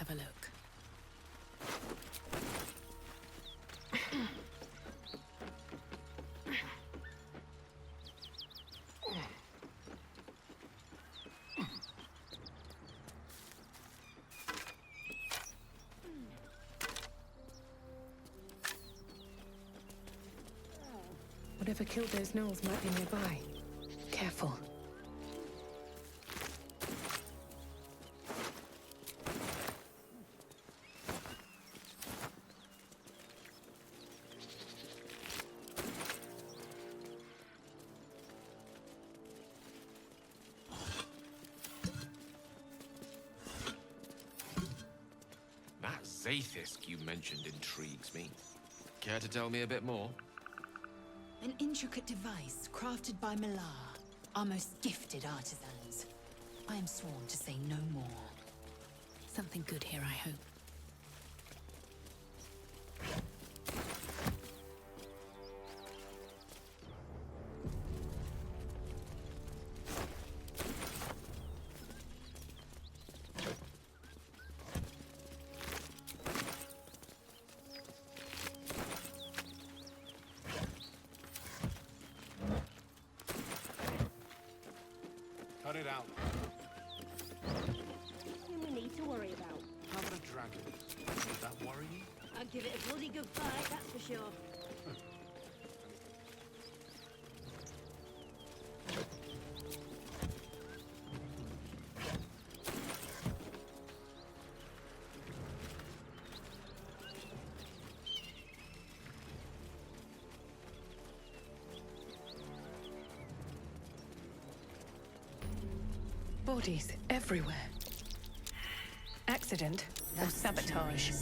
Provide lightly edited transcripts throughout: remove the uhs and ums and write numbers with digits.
have a look. Whatever killed those gnolls might be nearby. Careful. That Zaithisk you mentioned intrigues me. Care to tell me a bit more? An intricate device crafted by Malar, our most gifted artisans. I am sworn to say no more. Something good here, I hope. Cut it out. Nothing we need to worry about. How about a dragon? Does that worry you? I'd give it a bloody good fight, that's for sure. Bodies everywhere. Accident or sabotage?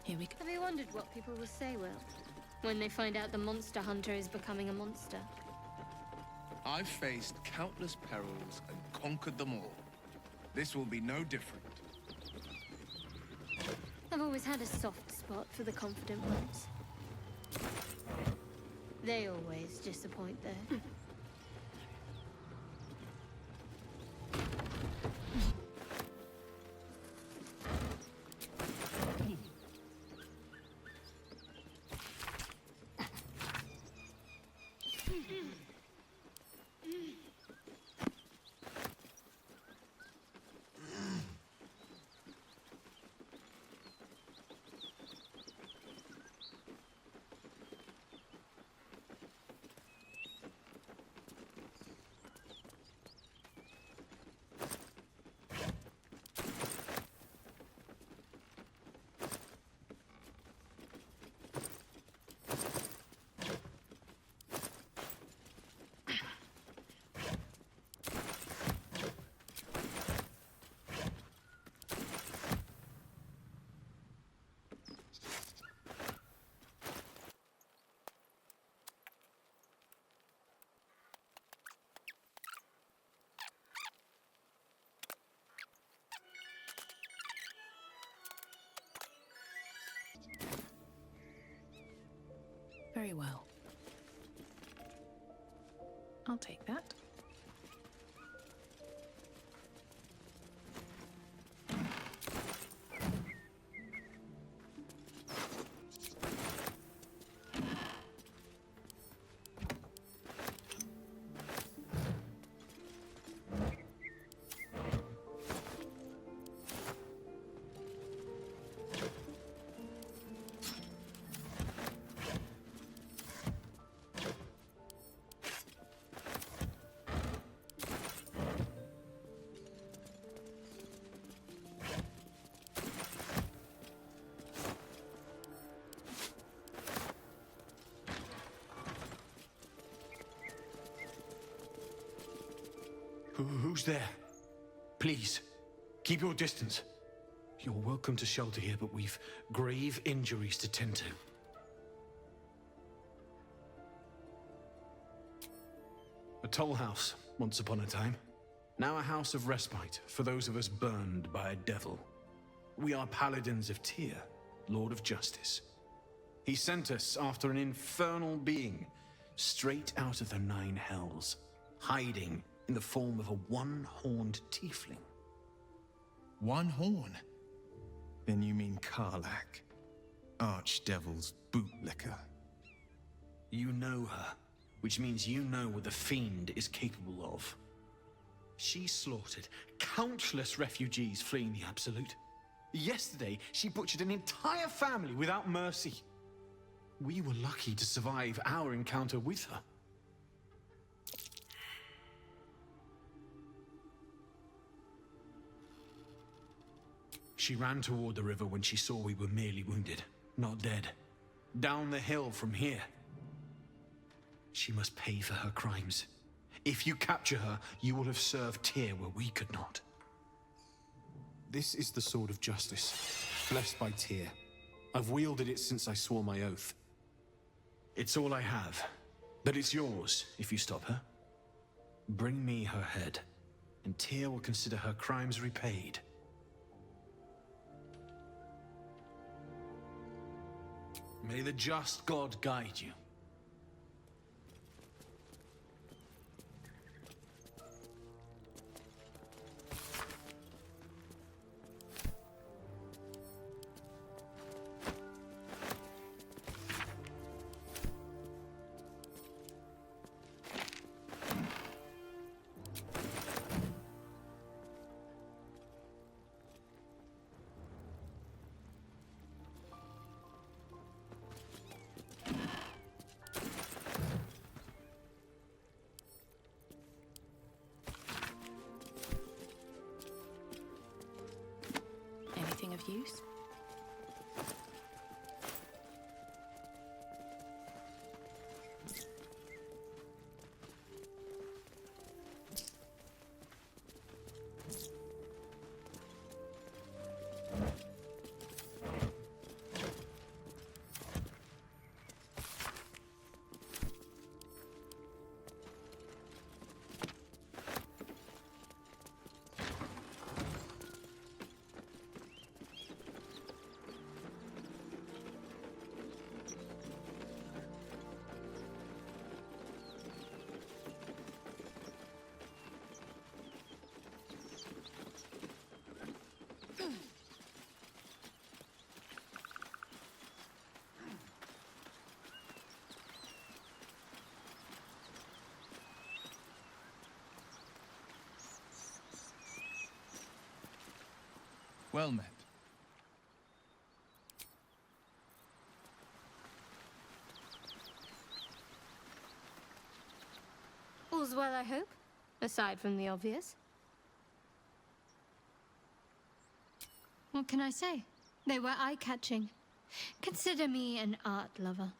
Here we go. Have you wondered what people will say, Will, when they find out the monster hunter is becoming a monster? I've faced countless perils and conquered them all. This will be no different. I've always had a soft spot for the confident ones. They always disappoint, though. Very well. I'll take that. Who's there? Please, keep your distance. You're welcome to shelter here, but we've grave injuries to tend to. toll house, once upon a time. Now a house of respite for those of us burned by a devil. We are paladins of Tyr, Lord of Justice. He sent us after an infernal being, straight out of the Nine Hells, hiding in the form of a one-horned tiefling. One horn? Then you mean Karlach, Archdevil's bootlicker. You know her, which means you know what the Fiend is capable of. She slaughtered countless refugees fleeing the Absolute. Yesterday, she butchered an entire family without mercy. We were lucky to survive our encounter with her. She ran toward the river when she saw we were merely wounded, not dead. Down the hill from here. She must pay for her crimes. If you capture her, you will have served Tyr where we could not. This is the sword of justice, blessed by Tyr. I've wielded it since I swore my oath. It's all I have, but it's yours if you stop her. Bring me her head, and Tyr will consider her crimes repaid. May the just God guide you. Anything of use? Well met. All's well, I hope, aside from the obvious. What can I say? They were eye-catching. Consider me an art lover.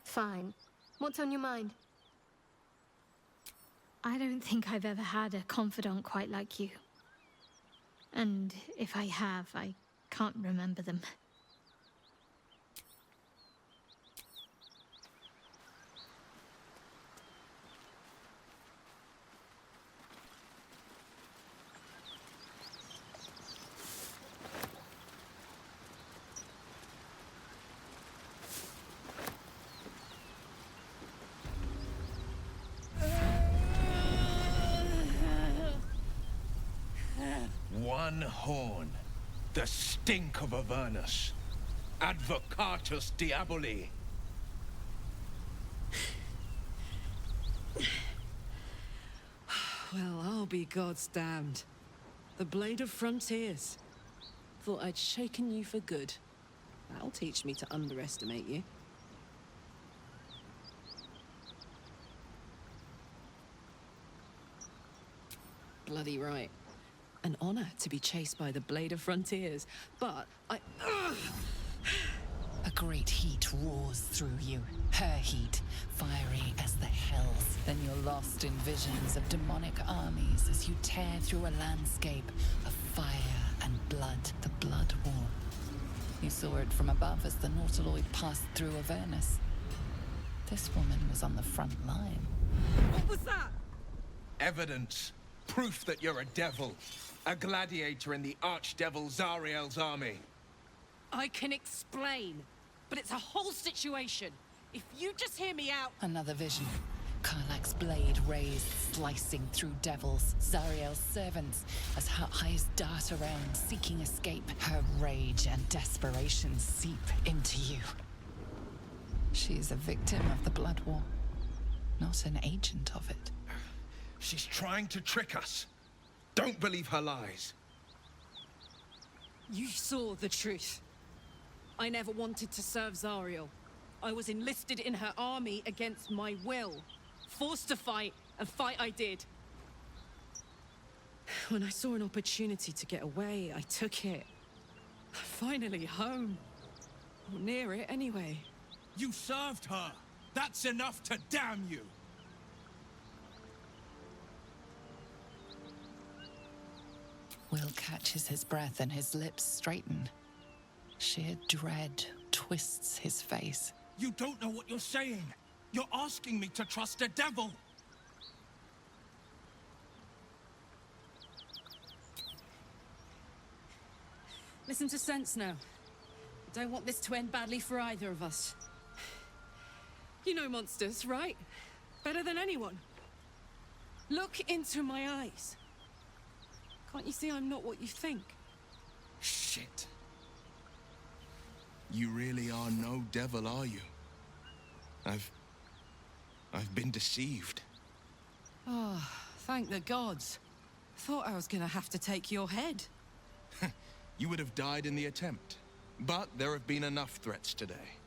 Fine. What's on your mind? I don't think I've ever had a confidant quite like you. And if I have, I can't remember them. One horn. The stink of Avernus. Advocatus Diaboli. Well, I'll be God's damned. The Blade of Frontiers. Thought I'd shaken you for good. That'll teach me to underestimate you. Bloody right. An honor to be chased by the Blade of Frontiers, but I... A great heat roars through you. Her heat, fiery as the hells. Then you're lost in visions of demonic armies as you tear through a landscape of fire and blood, the Blood War. You saw it from above as the Nautiloid passed through Avernus. This woman was on the front line. What was that? Evidence. Proof that you're a devil. A gladiator in the archdevil Zariel's army. I can explain, but it's a whole situation. If you just hear me out... Another vision. Karlach's blade raised, slicing through devils, Zariel's servants, as her eyes dart around, seeking escape. Her rage and desperation seep into you. She is a victim of the Blood War, not an agent of it. She's trying to trick us. Don't believe her lies. You saw the truth. I never wanted to serve Zariel. I was enlisted in her army against my will. Forced to fight, and fight I did. When I saw an opportunity to get away, I took it. Finally home. Or near it, anyway. You served her. That's enough to damn you. Will catches his breath and his lips straighten. Sheer dread twists his face. You don't know what you're saying. You're asking me to trust a devil. Listen to sense now. I don't want this to end badly for either of us. You know monsters, right? Better than anyone. Look into my eyes. Can't you see I'm not what you think? Shit. You really are no devil, are you? I've been deceived. Oh, thank the gods. Thought I was gonna have to take your head. You would have died in the attempt. But there have been enough threats today.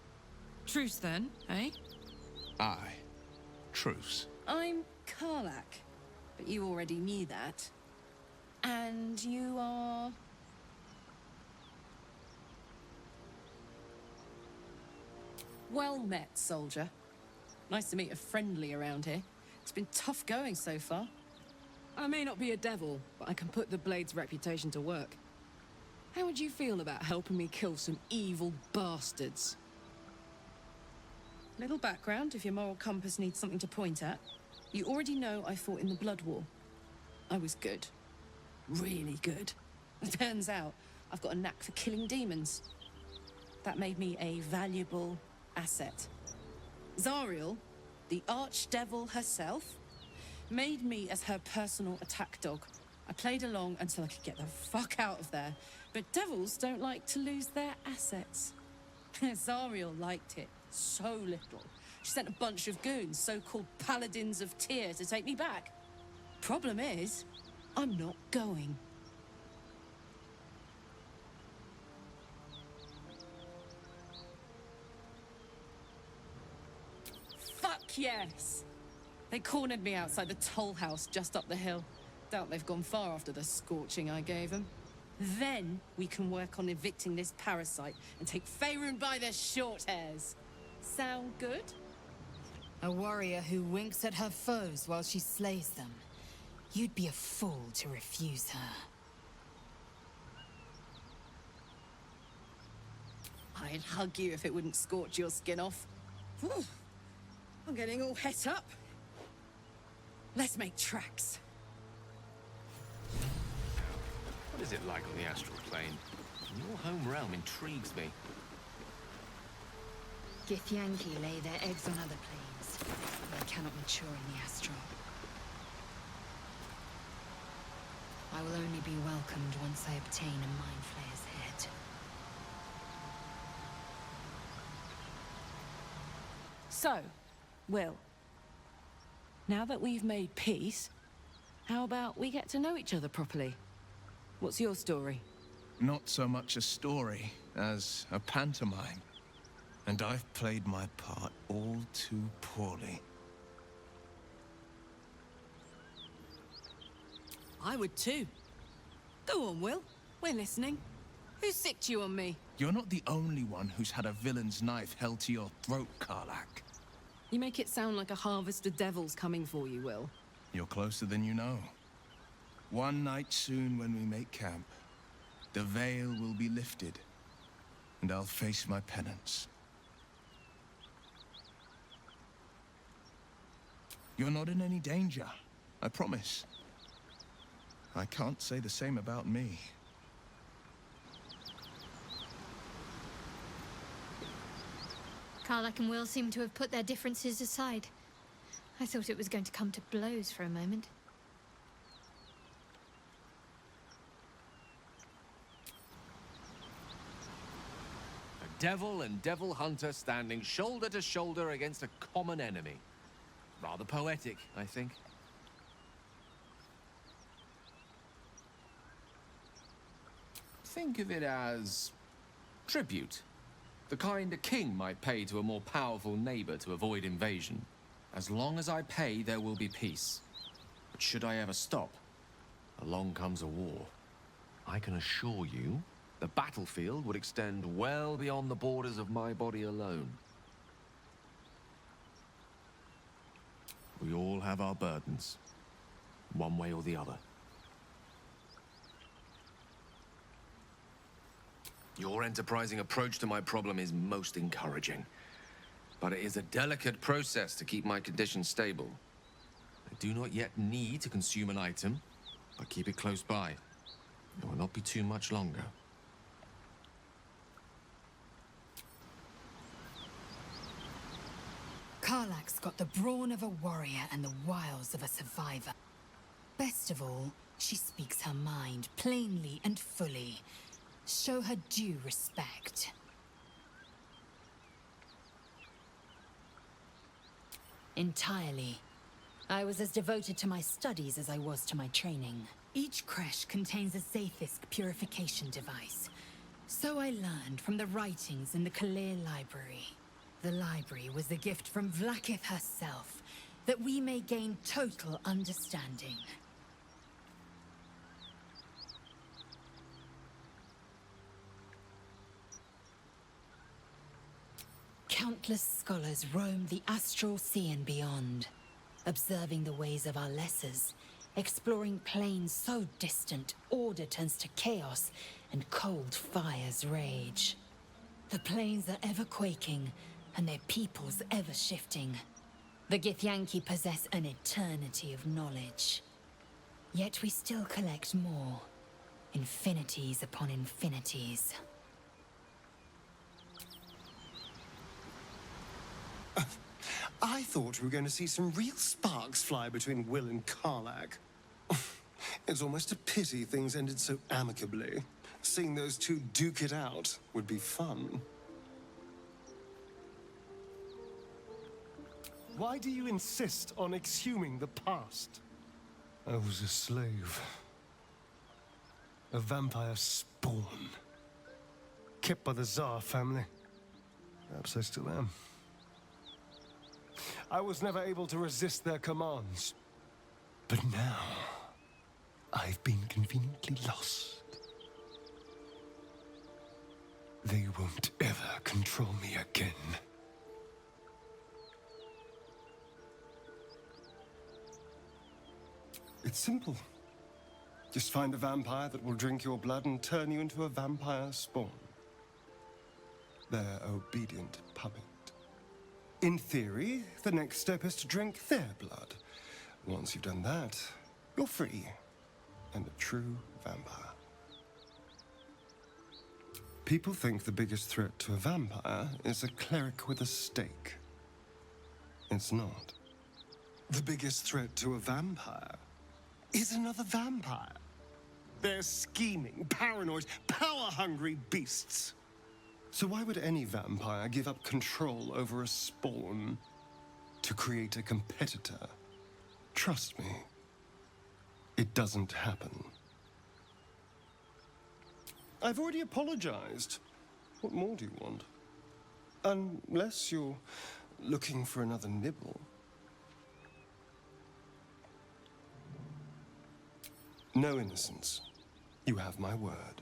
Truce then, eh? Aye. Truce. I'm Karlach, but you already knew that. And you are... Well met, soldier. Nice to meet a friendly around here. It's been tough going so far. I may not be a devil, but I can put the Blade's reputation to work. How would you feel about helping me kill some evil bastards? Little background, if your moral compass needs something to point at. You already know I fought in the Blood War. I was good. Really good. Turns out, I've got a knack for killing demons. That made me a valuable asset. Zariel, the archdevil herself, made me as her personal attack dog. I played along until I could get the fuck out of there. But devils don't like to lose their assets. Zariel liked it so little. She sent a bunch of goons, so-called paladins of Tyr, to take me back. Problem is, I'm not going. Fuck yes! They cornered me outside the toll house just up the hill. Doubt they've gone far after the scorching I gave them. Then we can work on evicting this parasite and take Faerun by the short hairs. Sound good? A warrior who winks at her foes while she slays them. You'd be a fool to refuse her. I'd hug you if it wouldn't scorch your skin off. Whew. I'm getting all het up. Let's make tracks. What is it like on the astral plane? Your home realm intrigues me. Githyanki lay their eggs on other planes. They cannot mature in the astral. I will only be welcomed once I obtain a Mind Flayer's head. So, Will, now that we've made peace, how about we get to know each other properly? What's your story? Not so much a story as a pantomime. And I've played my part all too poorly. I would too. Go on, Will. We're listening. Who sicked you on me? You're not the only one who's had a villain's knife held to your throat, Karlach. You make it sound like a harvest of devils coming for you, Will. You're closer than you know. One night soon when we make camp, the veil will be lifted, and I'll face my penance. You're not in any danger, I promise. I can't say the same about me. Karlach and Will seem to have put their differences aside. I thought it was going to come to blows for a moment. A devil and devil hunter standing shoulder to shoulder against a common enemy. Rather poetic, I think. Think of it as tribute. The kind a king might pay to a more powerful neighbor to avoid invasion. As long as I pay, there will be peace. But should I ever stop, along comes a war. I can assure you, the battlefield would extend well beyond the borders of my body alone. We all have our burdens, one way or the other. Your enterprising approach to my problem is most encouraging. But it is a delicate process to keep my condition stable. I do not yet need to consume an item, but keep it close by. It will not be too much longer. Karlach's got the brawn of a warrior and the wiles of a survivor. Best of all, she speaks her mind plainly and fully. Show her due respect. Entirely. I was as devoted to my studies as I was to my training. Each creche contains a Zaithisk purification device. So I learned from the writings in the Kalir library. The library was a gift from Vlaakith herself, that we may gain total understanding. Countless scholars roam the astral sea and beyond, observing the ways of our lessers, exploring planes so distant, order turns to chaos, and cold fires rage. The planes are ever quaking, and their peoples ever shifting. The Githyanki possess an eternity of knowledge. Yet we still collect more, infinities upon infinities. I thought we were going to see some real sparks fly between Will and Karlach. It's almost a pity things ended so amicably. Seeing those two duke it out would be fun. Why do you insist on exhuming the past? I was a slave. A vampire spawn. Kept by the Tsar family. Perhaps I still am. I was never able to resist their commands. But now, I've been conveniently lost. They won't ever control me again. It's simple. Just find a vampire that will drink your blood and turn you into a vampire spawn. Their obedient puppet. In theory, the next step is to drink their blood. Once you've done that, you're free and a true vampire. People think the biggest threat to a vampire is a cleric with a stake. It's not. The biggest threat to a vampire is another vampire. They're scheming, paranoid, power-hungry beasts. So why would any vampire give up control over a spawn to create a competitor? Trust me, it doesn't happen. I've already apologized. What more do you want? Unless you're looking for another nibble. No innocence. You have my word.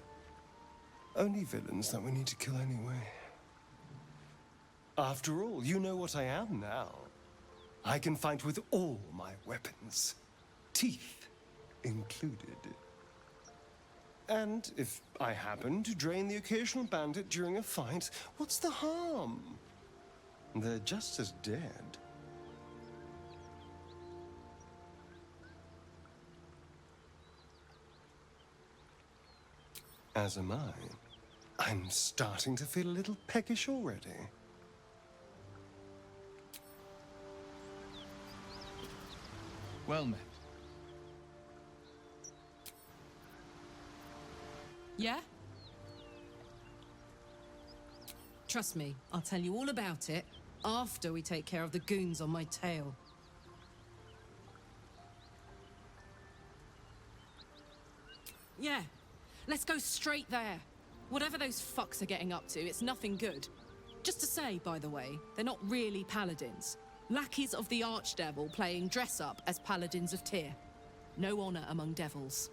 Only villains that we need to kill anyway. After all, you know what I am now. I can fight with all my weapons, teeth included. And if I happen to drain the occasional bandit during a fight, what's the harm? They're just as dead. As am I. I'm starting to feel a little peckish already. Well met. Yeah? Trust me, I'll tell you all about it after we take care of the goons on my tail. Yeah, let's go straight there. Whatever those fucks are getting up to, it's nothing good. Just to say, by the way, they're not really paladins. Lackeys of the Archdevil playing dress-up as paladins of Tyr. No honor among devils.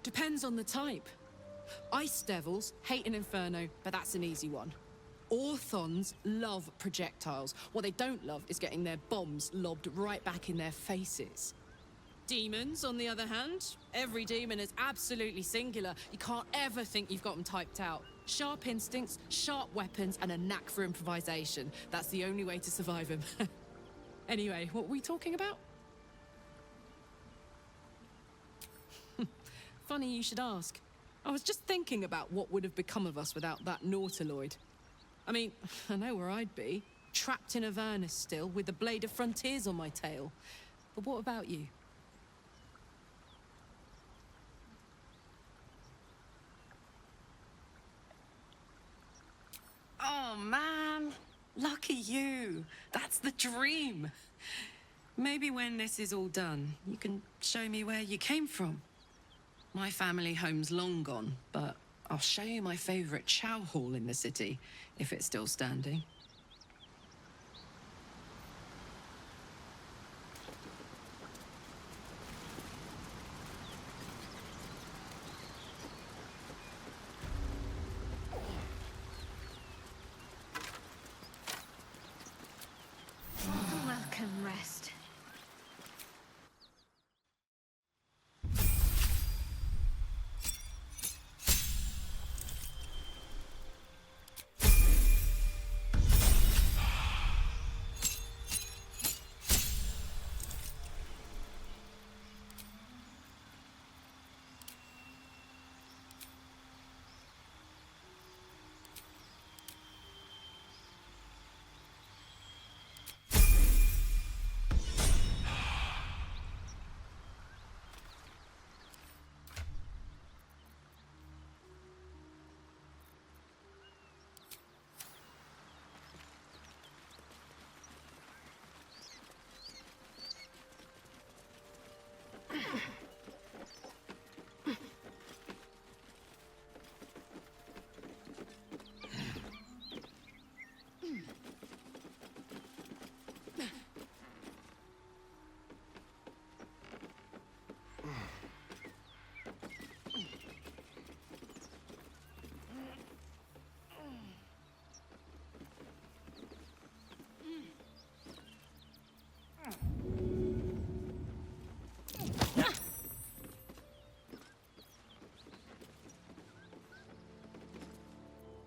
Depends on the type. Ice devils hate an inferno, but that's an easy one. Orthons love projectiles. What they don't love is getting their bombs lobbed right back in their faces. Demons, on the other hand, every demon is absolutely singular. You can't ever think you've got them typed out. Sharp instincts, sharp weapons, and a knack for improvisation. That's the only way to survive them. Anyway, what were we talking about? Funny you should ask. I was just thinking about what would have become of us without that Nautiloid. I mean, I know where I'd be. Trapped in Avernus still, with the Blade of Frontiers on my tail. But what about you? Oh, man. Lucky you. That's the dream. Maybe when this is all done, you can show me where you came from. My family home's long gone, but I'll show you my favorite chow hall in the city, if it's still standing. Welcome, rest.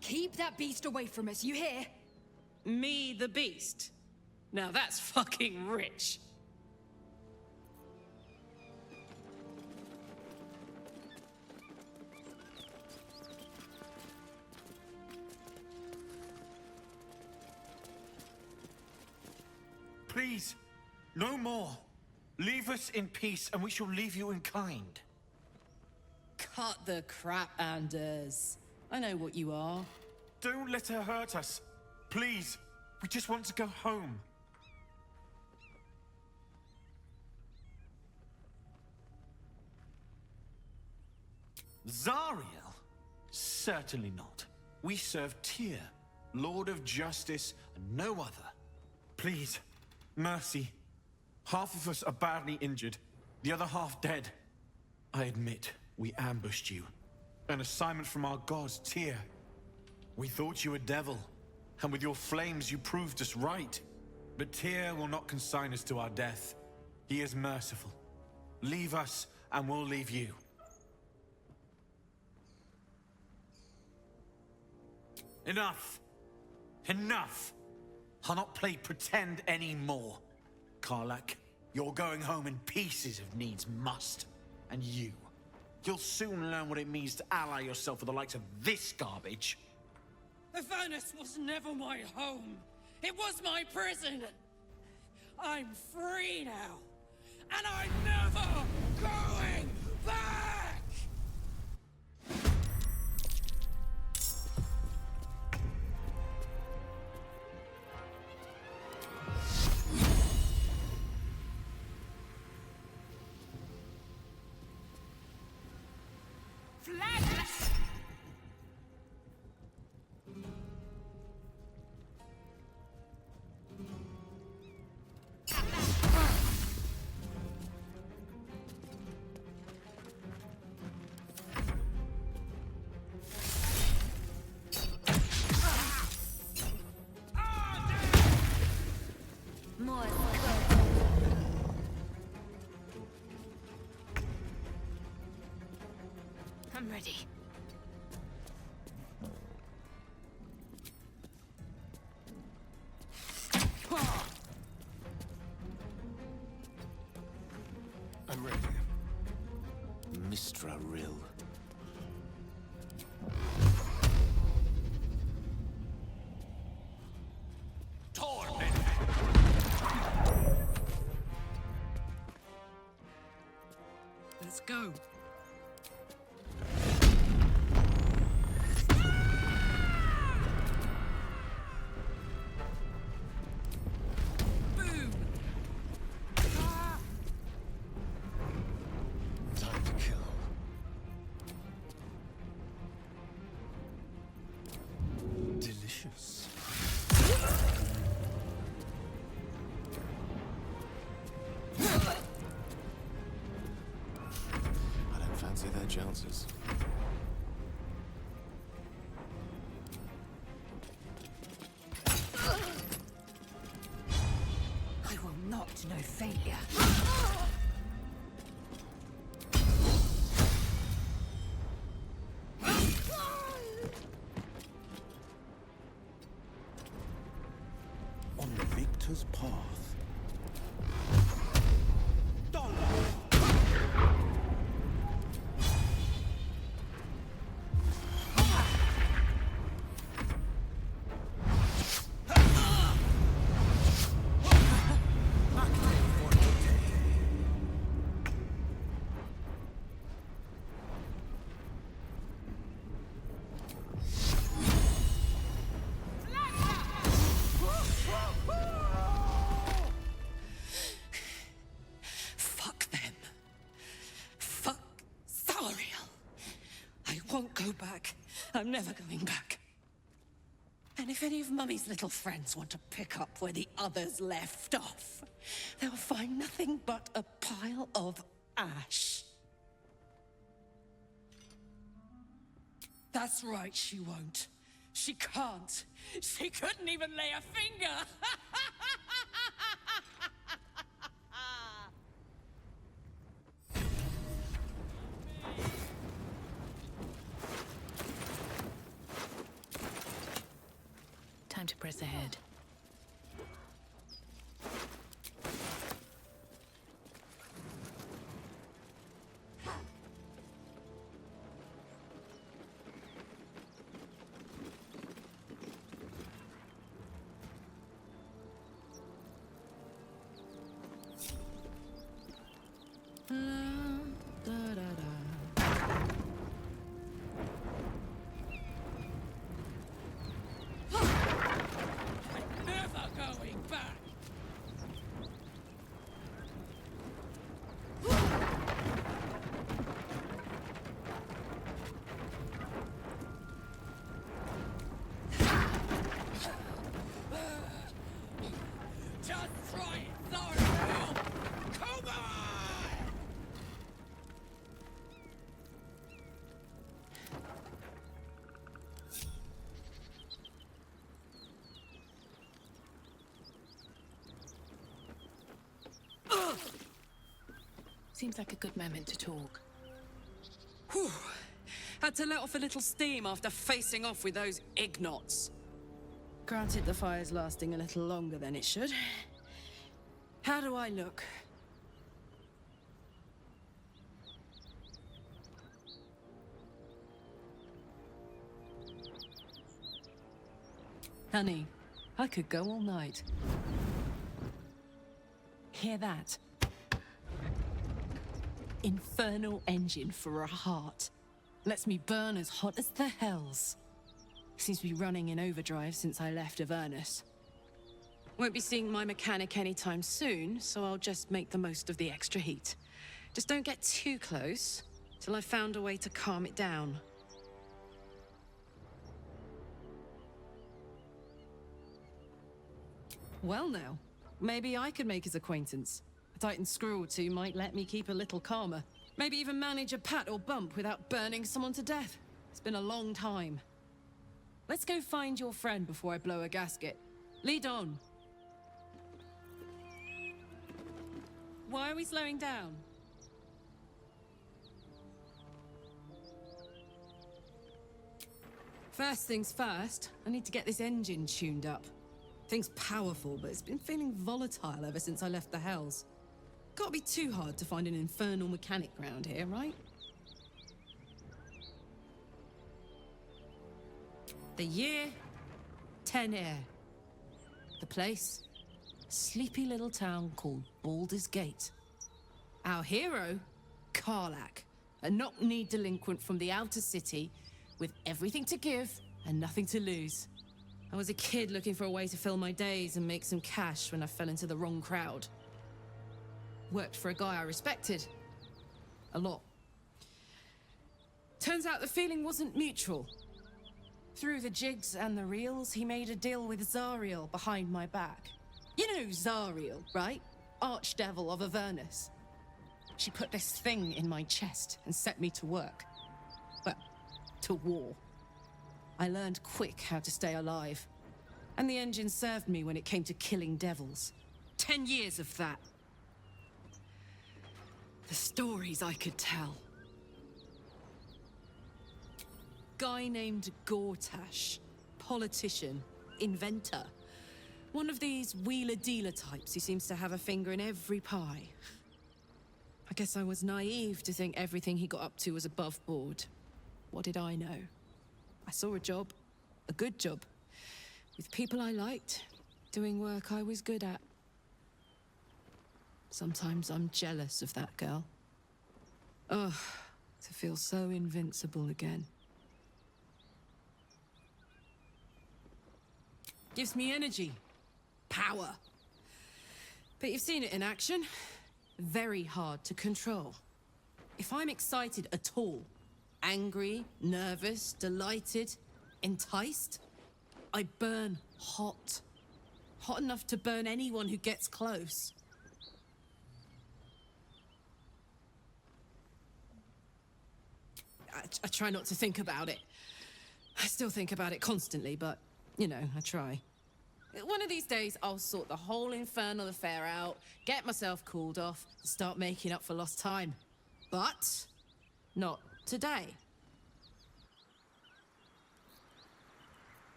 Keep that beast away from us, you hear? Me, the beast? Now that's fucking rich. Please, no more. Leave us in peace, and we shall leave you in kind. Cut the crap, Anders. I know what you are. Don't let her hurt us. Please, we just want to go home. Zariel? Certainly not. We serve Tyr, Lord of Justice, and no other. Please, mercy. Half of us are badly injured, the other half dead. I admit, we ambushed you. An assignment from our gods, Tyr. We thought you a devil, and with your flames you proved us right. But Tyr will not consign us to our death. He is merciful. Leave us, and we'll leave you. Enough! Enough! I'll not play pretend anymore. Karlach, You're going home in pieces if needs must. And you'll soon learn what it means to ally yourself with the likes of this garbage. Avernus was never my home. It was my prison. I'm free now. And I'm never going back! I'm ready. I'm ready. Mistra Rill. Let's go. Boom! Time to kill. Delicious. I don't fancy their chances. I will not know failure. On the victor's path. Fuck them. Fuck Thariel. I won't go back. I'm never going back. And if any of Mummy's little friends want to pick up where the others left off, they'll find nothing but a pile of ash. That's right, she won't. She can't. She couldn't even lay a finger. Time to press ahead. Never going back. Just try it, Thariel. Come on! Seems like a good moment to talk. Whew. Had to let off a little steam after facing off with those ignots. Granted, the fire's lasting a little longer than it should. How do I look? Honey, I could go all night. Hear that? Infernal engine for a heart. Lets me burn as hot as the hells. Seems to be running in overdrive since I left Avernus. Won't be seeing my mechanic anytime soon, so I'll just make the most of the extra heat. Just don't get too close, till I've found a way to calm it down. Well now, maybe I could make his acquaintance. A Titan screw or two might let me keep a little calmer. Maybe even manage a pat or bump without burning someone to death. It's been a long time. Let's go find your friend before I blow a gasket. Lead on. Why are we slowing down? First things first, I need to get this engine tuned up. Thing's powerful, but it's been feeling volatile ever since I left the Hells. Can't be too hard to find an infernal mechanic round here, right? The year, 10 air. The place, sleepy little town called Baldur's Gate. Our hero, Karlach, a knock-kneed delinquent from the outer city with everything to give and nothing to lose. I was a kid looking for a way to fill my days and make some cash when I fell into the wrong crowd. Worked for a guy I respected. A lot. Turns out the feeling wasn't mutual. Through the jigs and the reels, he made a deal with Zariel behind my back. You know Zariel, right? Archdevil of Avernus. She put this thing in my chest and set me to work. Well, to war. I learned quick how to stay alive. And the engine served me when it came to killing devils. 10 years of that. The stories I could tell. Guy named Gortash. Politician. Inventor. One of these wheeler-dealer types who seems to have a finger in every pie. I guess I was naive to think everything he got up to was above board. What did I know? I saw a job. A good job. With people I liked. Doing work I was good at. Sometimes I'm jealous of that girl. Ugh, to feel so invincible again. Gives me energy. Power. But you've seen it in action. Very hard to control. If I'm excited at all, angry, nervous, delighted, enticed, I burn hot. Hot enough to burn anyone who gets close. I try not to think about it. I still think about it constantly, but, you know, I try. One of these days, I'll sort the whole infernal affair out, get myself cooled off, and start making up for lost time. But not today.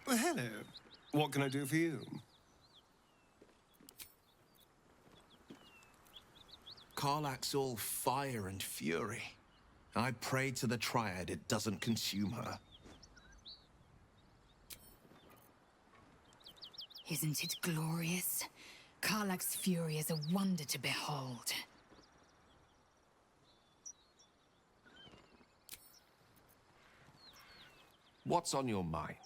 Well, hello. What can I do for you? Karlach's all fire and fury. I pray to the Triad it doesn't consume her. Isn't it glorious? Karlach's fury is a wonder to behold. What's on your mind?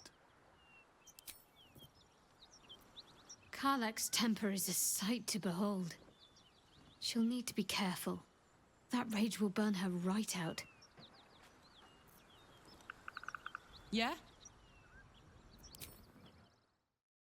Karlach's temper is a sight to behold. She'll need to be careful. That rage will burn her right out. Yeah?